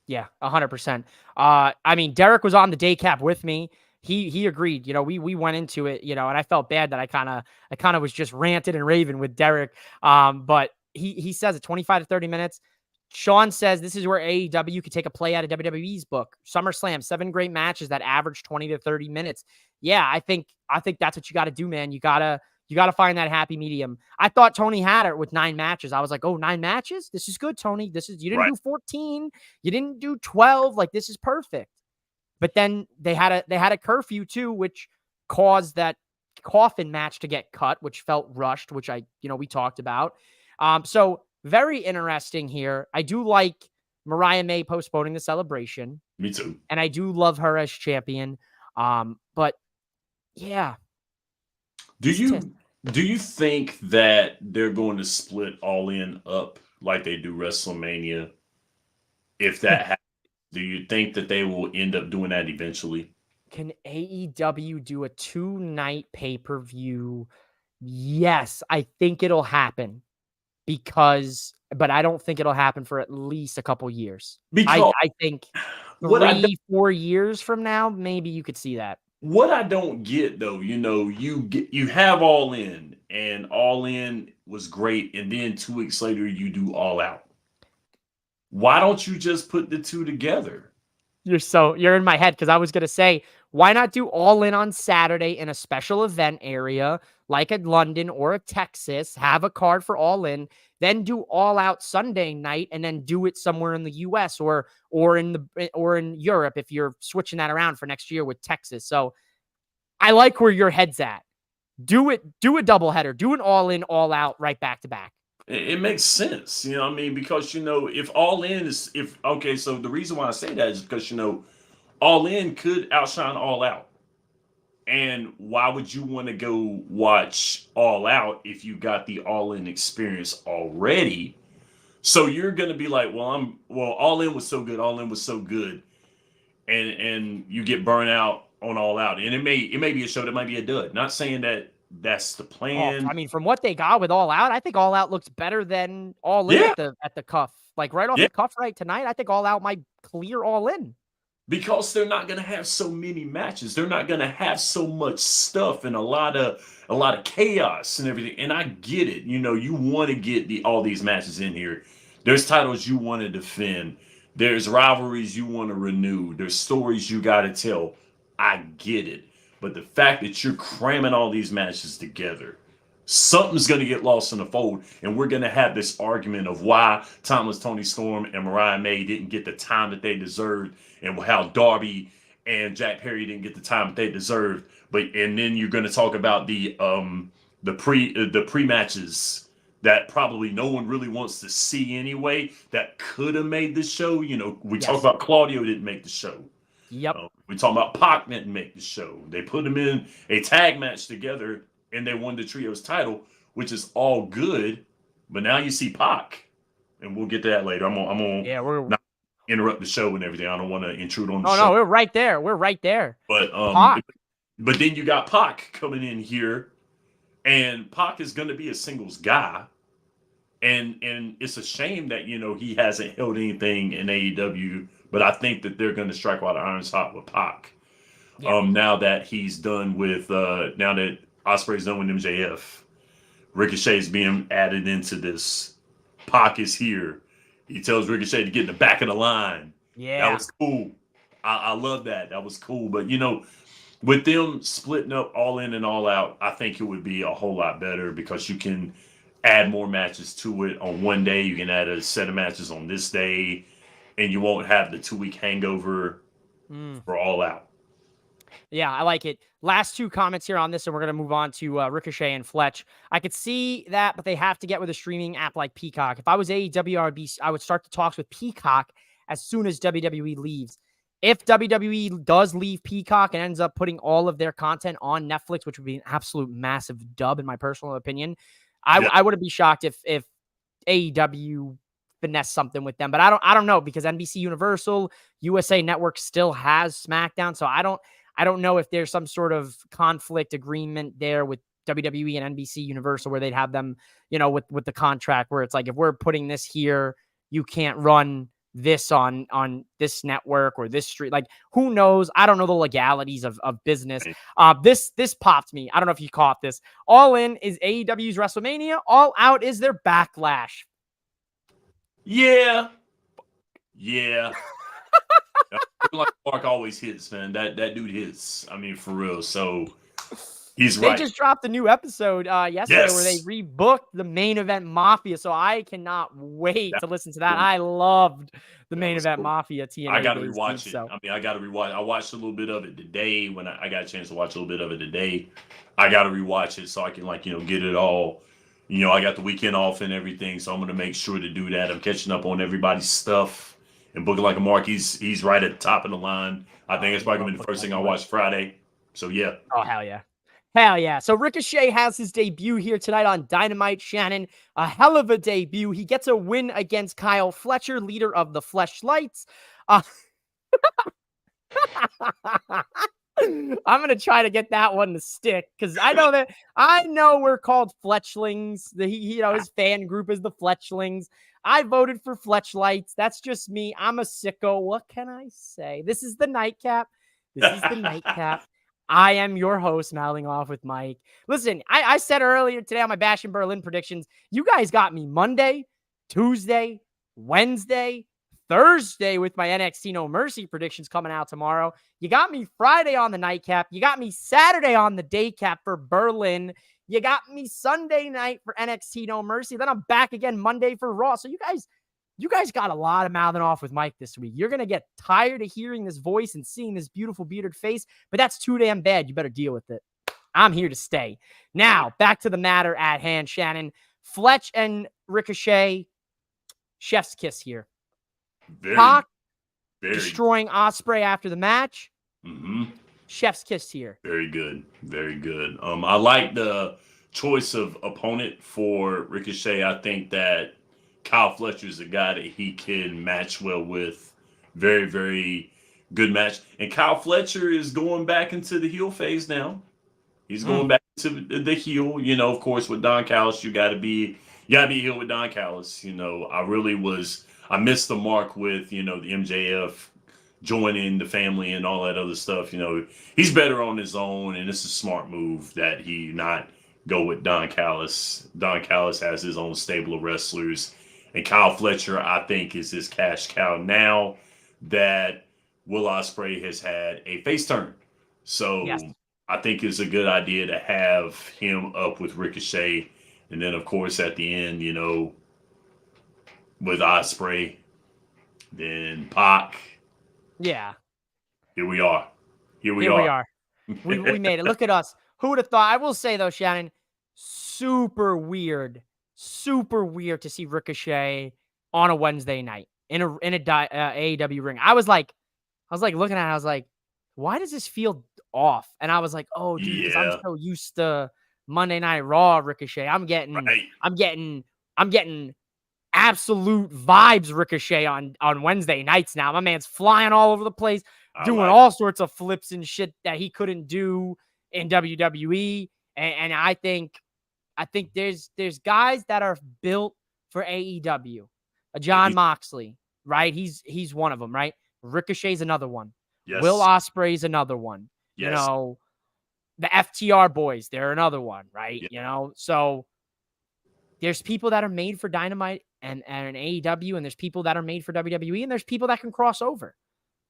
Yeah, 100%. I mean, Derek was on the day cap with me. He agreed. We went into it, and I felt bad that I kind of was just ranted and raving with Derek. But he says it 25 to 30 minutes. Sean says this is where AEW could take a play out of WWE's book. SummerSlam, 7 great matches that average 20 to 30 minutes. Yeah, I think that's what you got to do, man. You gotta find that happy medium. I thought Tony had it with 9 matches. I was like, oh, 9 matches? This is good, Tony. You didn't do 14. You didn't do 12. Like, this is perfect. But then they had a curfew too, which caused that coffin match to get cut, which felt rushed, which we talked about. So very interesting here. I do like Mariah May postponing the celebration. Me too. And I do love her as champion. But yeah. Do you think that they're going to split All In up like they do WrestleMania? If that happens, do you think that they will end up doing that eventually? Can AEW do a 2-night pay-per-view? Yes, I think it'll happen but I don't think it'll happen for at least a couple years. Because I think 4 years from now, maybe you could see that. What I don't get though, you have All In, and All In was great, and then 2 weeks later you do All Out. Why don't you just put the two together? You're in my head because I was gonna say, why not do All In on Saturday in a special event area like a London or a Texas, have a card for All In, then do All Out Sunday night, and then do it somewhere in the US or in Europe if you're switching that around for next year with Texas. So I like where your head's at. Do a doubleheader, do an All In, All Out right back to back. It makes sense, you know what I mean? Because, if All In is, okay, so the reason why I say that is because, All In could outshine All Out. And why would you want to go watch All Out if you got the All In experience already? So you're going to be like, All In was so good. All In was so good. And you get burnt out on All Out. And it may be a show that might be a dud. Not saying that that's the plan. I mean, from what they got with All Out, I think All Out looks better than All In at the cuff. Like right off the cuff right tonight, I think All Out might clear All In. Because they're not going to have so many matches. They're not going to have so much stuff and a lot of chaos and everything. And I get it. You want to get all these matches in here. There's titles you want to defend. There's rivalries you want to renew. There's stories you got to tell. I get it. But the fact that you're cramming all these matches together, something's going to get lost in the fold. And we're going to have this argument of why Timeless Tony Storm and Mariah May didn't get the time that they deserved, and how Darby and Jack Perry didn't get the time that they deserved. And then you're going to talk about the pre-matches that probably no one really wants to see anyway, that could have made the show. We talk about Claudio didn't make the show. Yep. We talk about Pac didn't make the show. They put them in a tag match together and they won the trios title, which is all good. But now you see Pac, and we'll get to that later. I'm gonna not interrupt the show and everything. I don't want to intrude on the show. No, we're right there. We're right there. But but then you got Pac coming in here, and Pac is going to be a singles guy, and it's a shame that he hasn't held anything in AEW. But I think that they're going to strike while the iron's hot with Pac. Yeah. Now that he's done with now that Ospreay's done with MJF, Ricochet's being added into this. Pac is here. He tells Ricochet to get in the back of the line. Yeah. That was cool. I love that. That was cool. But, with them splitting up All In and All Out, I think it would be a whole lot better because you can add more matches to it on one day. You can add a set of matches on this day, and you won't have the 2-week hangover for All Out. Yeah, I like it. Last two comments here on this, and we're going to move on to Ricochet and Fletch. I could see that, but they have to get with a streaming app like Peacock. If I was AEW, I would start the talks with Peacock as soon as WWE leaves. If WWE does leave Peacock and ends up putting all of their content on Netflix, which would be an absolute massive dub in my personal opinion, I wouldn't be shocked if AEW finesse something with them. But I don't know, because NBC Universal, USA Network still has SmackDown, so I don't know if there's some sort of conflict agreement there with WWE and NBC Universal where they'd have them, with the contract where it's like, if we're putting this here, you can't run this on this network or this street. Like, who knows? I don't know the legalities of business. This popped me. I don't know if you caught this. All In is AEW's WrestleMania. All Out is their Backlash. Yeah. Like Mark always hits, man. That dude hits. I mean, for real. So he's right. They just dropped a new episode yesterday where they rebooked the Main Event Mafia. So I cannot wait to listen to that. Cool. I loved the Main Event Mafia TNA. I got to rewatch it. So. I mean, I got to rewatch. I watched a little bit of it today when I got a chance to watch a little bit of it today. I got to rewatch it so I can get it all. I got the weekend off and everything, so I'm going to make sure to do that. I'm catching up on everybody's stuff. And Booking Like a Mark, he's right at the top of the line. I think it's probably going to be the first thing I watch Friday. So, yeah. Oh, hell yeah. Hell yeah. So Ricochet has his debut here tonight on Dynamite. Shannon, a hell of a debut. He gets a win against Kyle Fletcher, leader of the Fleshlights. I'm going to try to get that one to stick because I know we're called Fletchlings. His fan group is the Fletchlings. I voted for Fletchlights. That's just me. I'm a sicko. What can I say? This is the Nightcap. I am your host, mouthing off with Mike. Listen, I said earlier today on my Bash in Berlin predictions, you guys got me Monday, Tuesday, Wednesday, Thursday with my NXT No Mercy predictions coming out tomorrow. You got me Friday on the Nightcap. You got me Saturday on the Day Cap for Berlin. You got me Sunday night for NXT No Mercy. Then I'm back again Monday for Raw. So you guys got a lot of mouthing off with Mike this week. You're going to get tired of hearing this voice and seeing this beautiful bearded face, but that's too damn bad. You better deal with it. I'm here to stay. Now, back to the matter at hand, Shannon. Fletch and Ricochet, chef's kiss here. Pac destroying Ospreay after the match. Chef's kiss here. Very good. Very good. I like the choice of opponent for Ricochet. I think that Kyle Fletcher is a guy that he can match well with. Very, very good match. And Kyle Fletcher is going back into the heel phase now. He's going back to the heel. You know, of course, with Don Callis, you gotta be heel with Don Callis. You know, I missed the mark with, you know, the MJF joining the family and all that other stuff. You know, he's better on his own, and it's a smart move that he not go with Don Callis. Don Callis has his own stable of wrestlers, and Kyle Fletcher, I think, is his cash cow now that Will Ospreay has had a face turn. So yes. I think it's a good idea to have him up with Ricochet, and then of course at the end, you know, with Ospreay, then Pac. Yeah. Here we are. We made it. Look at us. Who would have thought? I will say though, Shannon, super weird to see Ricochet on a Wednesday night in a AEW ring. I was like looking at it, I was like, why does this feel off? And I was like, oh, dude, because I'm so used to Monday Night Raw Ricochet. I'm getting absolute vibes Ricochet on Wednesday nights now. My man's flying all over the place, doing all sorts of flips and shit that he couldn't do in WWE. And I think there's guys that are built for AEW. John Moxley, right? He's one of them, right? Ricochet's another one. Yes. Will Ospreay's another one. Yes. You know, the FTR boys, they're another one, right? Yeah. You know, so there's people that are made for Dynamite and AEW, and there's people that are made for WWE, and there's people that can cross over.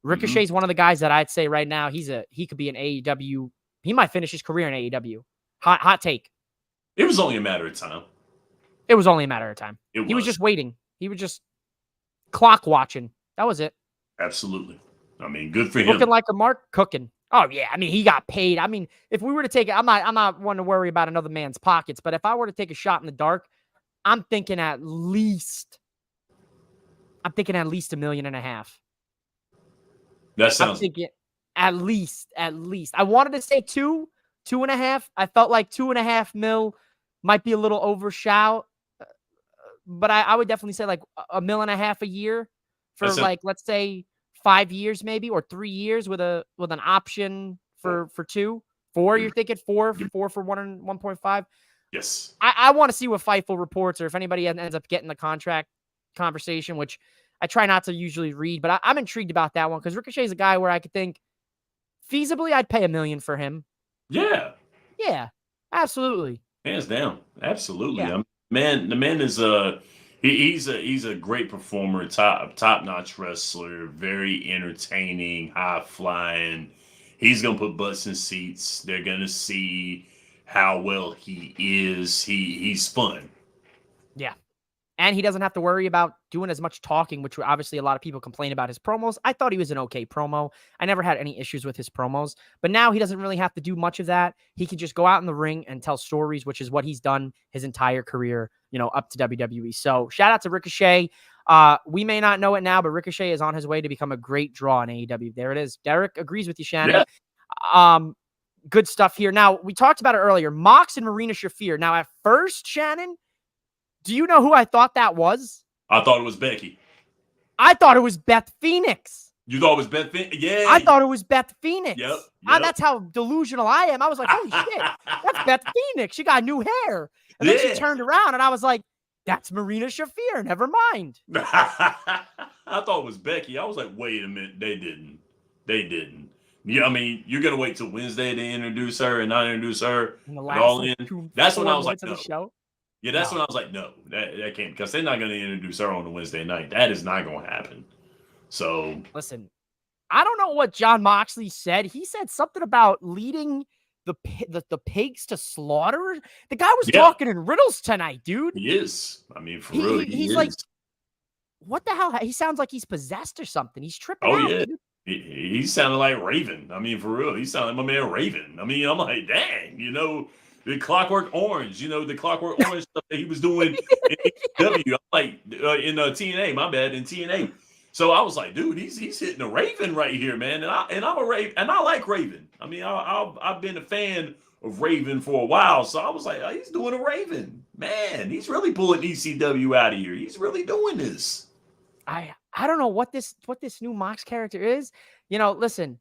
Ricochet's one of the guys that I'd say right now, he could be an AEW. He might finish his career in AEW. Hot take. It was only a matter of time. It was only a matter of time. He was just waiting. He was just clock watching. That was it. Absolutely. I mean, good for him. Looking like a Mark cooking. Oh yeah. I mean, he got paid. I mean, if we were to take it, I'm not one to worry about another man's pockets, but if I were to take a shot in the dark, I'm thinking at least $1.5 million. That sounds. I'm thinking at least. I wanted to say 2.5. I felt like 2.5 mil might be a little overshout, but I would definitely say like $1.5 million a year for let's say 5 years maybe, or 3 years with an option for 2. 4, you're thinking 4 for 1 and 1.5. Yes. I want to see what Fightful reports, or if anybody ends up getting the contract conversation, which I try not to usually read, but I'm intrigued about that one because Ricochet's a guy where I could think feasibly I'd pay $1 million for him. Yeah. Yeah, absolutely. Hands down. Absolutely. Yeah. The man is he's a great performer, top-notch wrestler, very entertaining, high-flying. He's going to put butts in seats. They're going to see how well he is. He's fun. Yeah. And he doesn't have to worry about doing as much talking, which obviously a lot of people complain about his promos. I thought he was an okay promo. I never had any issues with his promos. But now he doesn't really have to do much of that. He can just go out in the ring and tell stories, which is what he's done his entire career, you know, up to WWE. So shout out to Ricochet. We may not know it now, but Ricochet is on his way to become a great draw in AEW. There it is. Derek agrees with you, Shannon. Yeah. Good stuff here. Now, we talked about it earlier. Mox and Marina Shafir. Now, at first, Shannon, do you know who I thought that was? I thought it was Becky. I thought it was Beth Phoenix. You thought it was Beth Phoenix? Yeah. I thought it was Beth Phoenix. Yep. That's how delusional I am. I was like, holy shit, that's Beth Phoenix. She got new hair. And then she turned around, and I was like, that's Marina Shafir. Never mind. I thought it was Becky. I was like, wait a minute. They didn't. Yeah, I mean, you're going to wait till Wednesday to introduce her and not introduce her at All In? That's when I was like, no. Yeah, that's when I was like, no, that can't, because they're not going to introduce her on a Wednesday night. That is not going to happen. So listen, I don't know what John Moxley said. He said something about leading the pigs to slaughter. The guy was talking in riddles tonight, dude. he is. I mean, for real, he he's is. like, what the hell? He sounds like he's possessed or something. He's tripping Oh out, yeah. dude. He sounded like Raven. I mean, for real, he sounded like my man Raven. I mean, I'm like, dang, the Clockwork Orange, the Clockwork Orange stuff that he was doing in AEW. I'm like, in TNA, my bad, in TNA. So I was like, dude, he's hitting a Raven right here, man. And I'm a Raven, and I like Raven. I mean, I've been a fan of Raven for a while, so I was like, oh, he's doing a Raven, man. He's really pulling ECW out of here. He's really doing this. I don't know what this new Mox character is. Listen,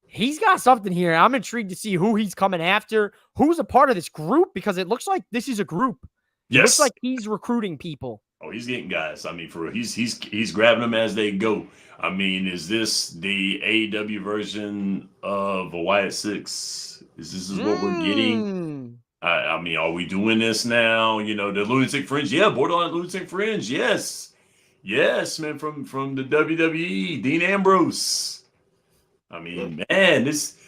he's got something here. I'm intrigued to see who he's coming after, who's a part of this group, because it looks like this is a group. It looks like he's recruiting people. Oh, he's getting guys. I mean, for real, he's grabbing them as they go. I mean, is this the AEW version of a Wyatt Six? Is this what we're getting? I mean, are we doing this now? The Lunatic Fringe, yeah, borderline Lunatic Fringe, yes. Yes, man, from the WWE, Dean Ambrose. I mean, man, this.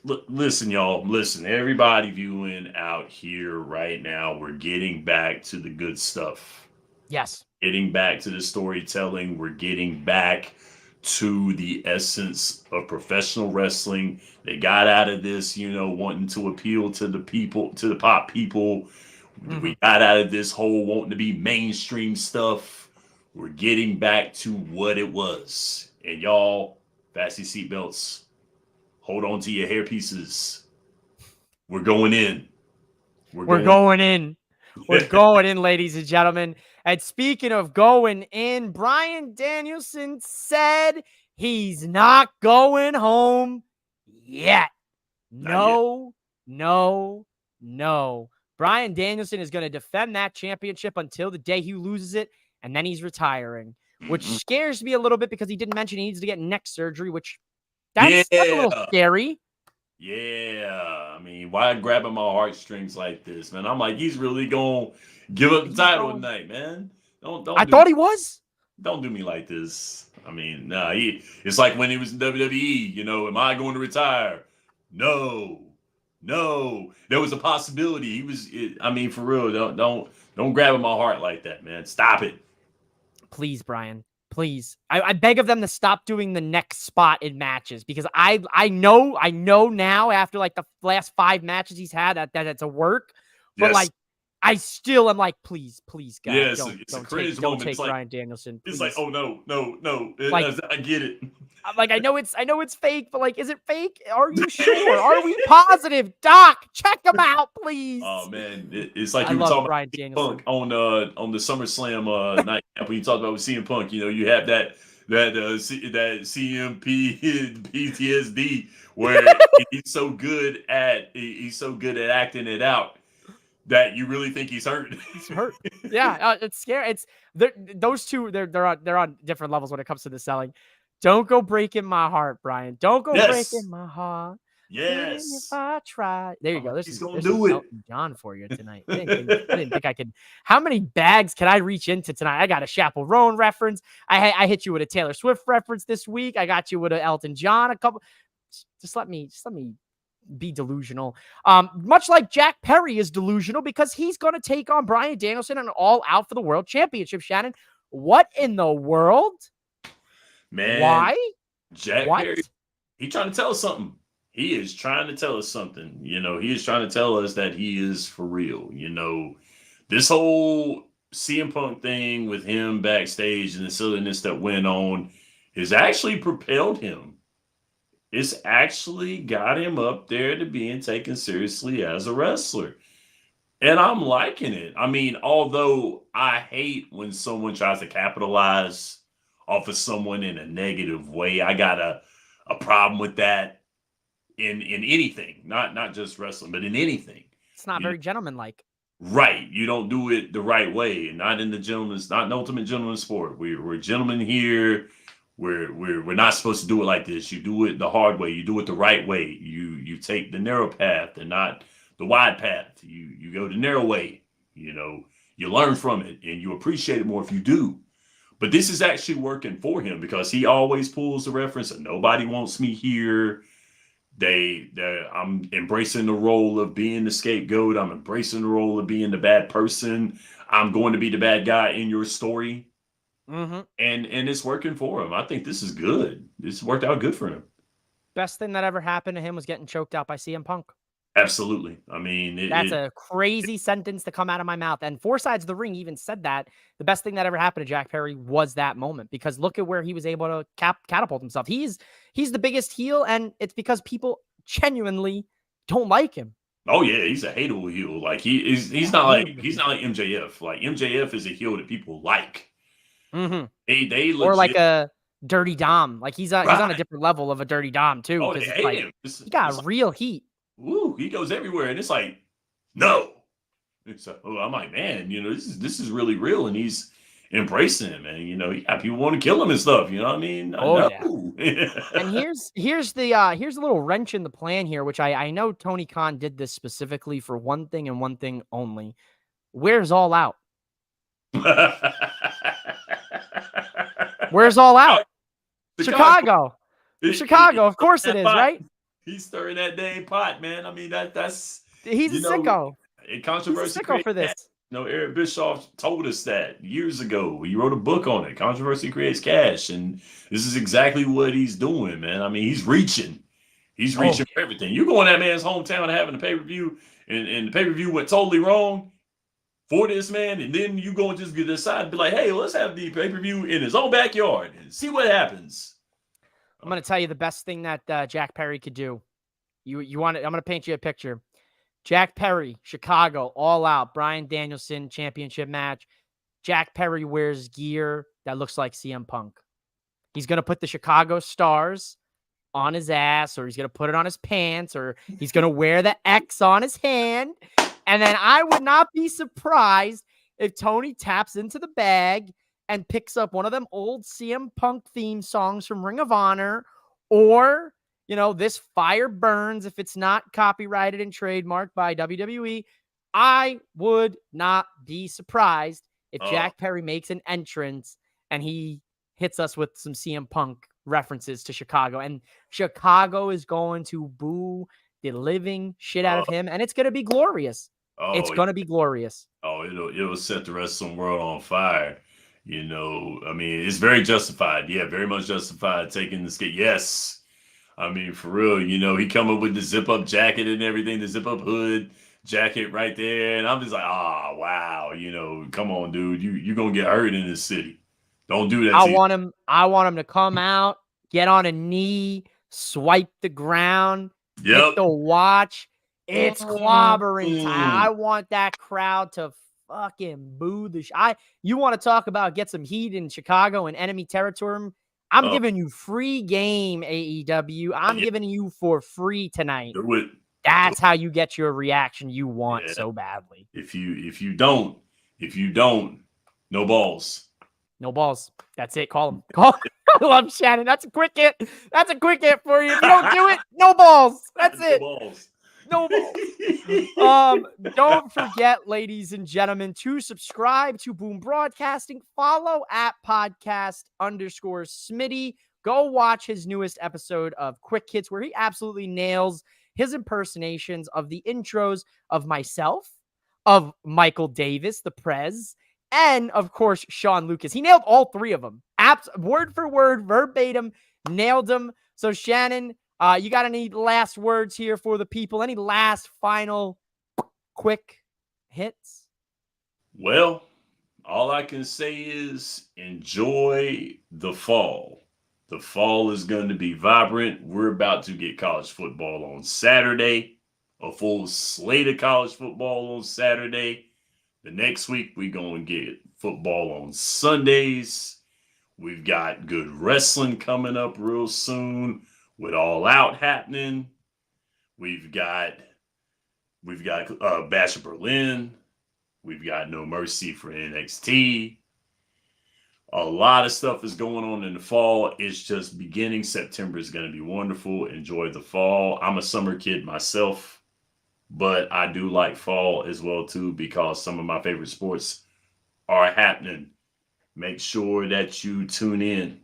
Listen, y'all. Listen, everybody viewing out here right now. We're getting back to the good stuff. Yes. Getting back to the storytelling. We're getting back to the essence of professional wrestling. They got out of this, wanting to appeal to the people, to the pop people. Mm-hmm. We got out of this whole wanting to be mainstream stuff. We're getting back to what it was. And y'all, fasten seatbelts. Hold on to your hairpieces. We're going in. We're going in. We're going in, ladies and gentlemen. And speaking of going in, Bryan Danielson said he's not going home yet. No. Bryan Danielson is going to defend that championship until the day he loses it. And then he's retiring, which scares me a little bit because he didn't mention he needs to get neck surgery, which that's a little scary. Yeah. I mean, why grabbing my heartstrings like this, man? I'm like, he's really going to give up the title tonight, man. I thought he was. Don't do me like this. I mean, nah, it's like when he was in WWE, am I going to retire? No. There was a possibility. For real, don't grab at my heart like that, man. Stop it. Please, Bryan. Please. I beg of them to stop doing the neck spot in matches, because I know now after like the last 5 matches he's had that it's a work. But yes. I still am like, please, guys. Yeah, don't take Bryan Danielson. Please. It's like, oh no. I get it. Like, I know it's fake, but like, is it fake? Are you sure? Are we positive? Doc, check him out, please. Oh man, it's like you were talking about CM Punk on the SummerSlam night when you talked about with CM Punk. You have that CMP PTSD where he's so good at acting it out that you really think he's hurt. He's hurt. Yeah, it's scary. It's those two. They're on different levels when it comes to the selling. Don't go breaking my heart, Bryan. Don't go breaking my heart. Yes. If I try. There you go. He's going to do it. John for you tonight. I didn't think I could. How many bags can I reach into tonight? I got a Chaperone reference. I hit you with a Taylor Swift reference this week. I got you with an Elton John. A couple. Just let me be delusional. Much like Jack Perry is delusional because he's going to take on Bryan Danielson and All Out for the World Championship. Shannon, what in the world? Man, why? Jack Perry, he's trying to tell us something. He is trying to tell us something. He is trying to tell us that he is for real. This whole CM Punk thing with him backstage and the silliness that went on has actually propelled him. It's actually got him up there to being taken seriously as a wrestler. And I'm liking it. I mean, although I hate when someone tries to capitalize off of someone in a negative way. I got a problem with that in anything, not just wrestling, but in anything. It's not very gentlemanlike. Right. You don't do it the right way. Not in the not an ultimate gentleman sport. We're gentlemen here. We're not supposed to do it like this. You do it the hard way. You do it the right way. You take the narrow path and not the wide path. You go the narrow way. You learn from it and you appreciate it more if you do. But this is actually working for him because he always pulls the reference and nobody wants me here. I'm embracing the role of being the scapegoat. I'm embracing the role of being the bad person. I'm going to be the bad guy in your story. Mm-hmm. And it's working for him. I think this is good. This worked out good for him. Best thing that ever happened to him was getting choked out by CM Punk. Absolutely. I mean, that's a crazy sentence to come out of my mouth. And Four Sides of the Ring even said that the best thing that ever happened to Jack Perry was that moment, because look at where he was able to catapult himself. He's the biggest heel, and it's because people genuinely don't like him. Oh yeah, he's a hateable heel. Like he's not like MJF. Like MJF is a heel that people like. Mm-hmm. They legit, or like a Dirty Dom. Like he's on a different level of a Dirty Dom too. Oh, they hate him. He got real heat. Ooh, he goes everywhere, and it's like, no. It's like, I'm like, man, this is really real, and he's embracing him, and people want to kill him and stuff. You know what I mean? Yeah. And here's the little wrench in the plan here, which I know Tony Khan did this specifically for one thing and one thing only. Where's All Out? Where's All Out? Chicago. Chicago, of course it is, right? He's stirring that dang pot, man. I mean, that's he's a sicko. Controversy. He's a sicko for this. Eric Bischoff told us that years ago. He wrote a book on it. Controversy creates cash, and this is exactly what he's doing, man. I mean, he's reaching. He's reaching for everything. You go in that man's hometown having a pay-per-view, and the pay-per-view went totally wrong for this man, and then you go and just decide to be like, hey, let's have the pay-per-view in his own backyard and see what happens. I'm going to tell you the best thing that Jack Perry could do. You want it? I'm going to paint you a picture. Jack Perry, Chicago, All Out, Bryan Danielson championship match. Jack Perry wears gear that looks like CM Punk. He's going to put the Chicago stars on his ass, or he's going to put it on his pants, or he's going to wear the X on his hand. And then I would not be surprised if Tony taps into the bag and picks up one of them old CM Punk theme songs from Ring of Honor, or, This Fire Burns, if it's not copyrighted and trademarked by WWE. I would not be surprised if Jack Perry makes an entrance and he hits us with some CM Punk references to Chicago. And Chicago is going to boo the living shit out of him, and it's going to be glorious. It's going to be glorious. It'll set the wrestling world on fire. I mean, it's very justified. Yeah, very much justified taking the skate. Yes. I mean, for real, he come up with the zip-up jacket and everything, the zip-up hood jacket right there. And I'm just like, wow. Come on, dude. You're going to get hurt in this city. Don't do that. I want him to come out, get on a knee, swipe the ground, hit the watch. It's clobbering time. I want that crowd to fucking boo the you want to talk about get some heat in Chicago and enemy territory? I'm giving you free game, AEW. I'm giving you for free tonight. Do it. That's how you get your reaction you want so badly. If you don't, no balls. No balls. That's it. Call him. I love Shannon. That's a quick hit. That's a quick hit for you. If you don't do it, no balls. That's it. No balls. Don't forget, ladies and gentlemen, to subscribe to Boom Broadcasting. Follow at podcast_Smitty. Go watch his newest episode of Quick Hits, where he absolutely nails his impersonations of the intros of myself, of Michael Davis, the Prez, and of course, Sean Lucas. He nailed all three of them. Word for word, verbatim, nailed them. So Shannon, you got any last words here for the people? Any last final quick hits? Well, all I can say is enjoy the fall. The fall is going to be vibrant. We're about to get college football on Saturday, a full slate of college football on Saturday. The next week, we're going to get football on Sundays. We've got good wrestling coming up real soon with All Out happening. We've got Bash of Berlin. We've got No Mercy for NXT. A lot of stuff is going on in the fall. It's just beginning. September is going to be wonderful. Enjoy the fall. I'm a summer kid myself, but I do like fall as well too, because some of my favorite sports are happening Make sure that you tune in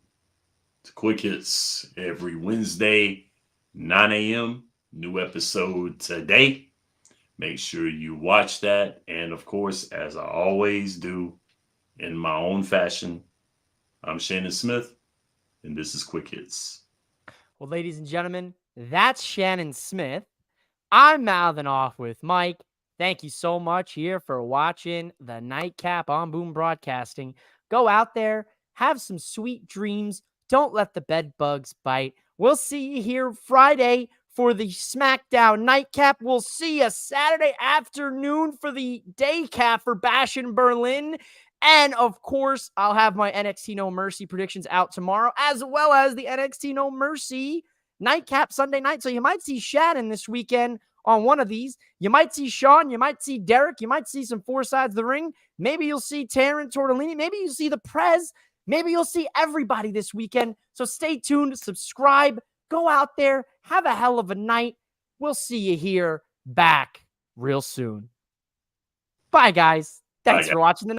to Quick Hits every Wednesday, 9 a.m. New episode today. Make sure you watch that. And of course, as I always do in my own fashion, I'm Shannon Smith, and this is Quick Hits. Well, ladies and gentlemen, that's Shannon Smith. I'm mouthing off with Mike. Thank you so much here for watching the Nightcap on Boom Broadcasting. Go out there, have some sweet dreams. Don't let the bed bugs bite. We'll see you here Friday for the SmackDown Nightcap. We'll see you Saturday afternoon for the Day Cap for Bash in Berlin. And of course, I'll have my NXT No Mercy predictions out tomorrow, as well as the NXT No Mercy Nightcap Sunday night. So you might see Shannon this weekend on one of these. You might see Sean. You might see Derek. You might see some four sides of the ring. Maybe you'll see Taryn Tortellini. Maybe you'll see the Prez. Maybe you'll see everybody this weekend. So stay tuned. Subscribe. Go out there. Have a hell of a night. We'll see you here back real soon. Bye, guys. Thanks for watching the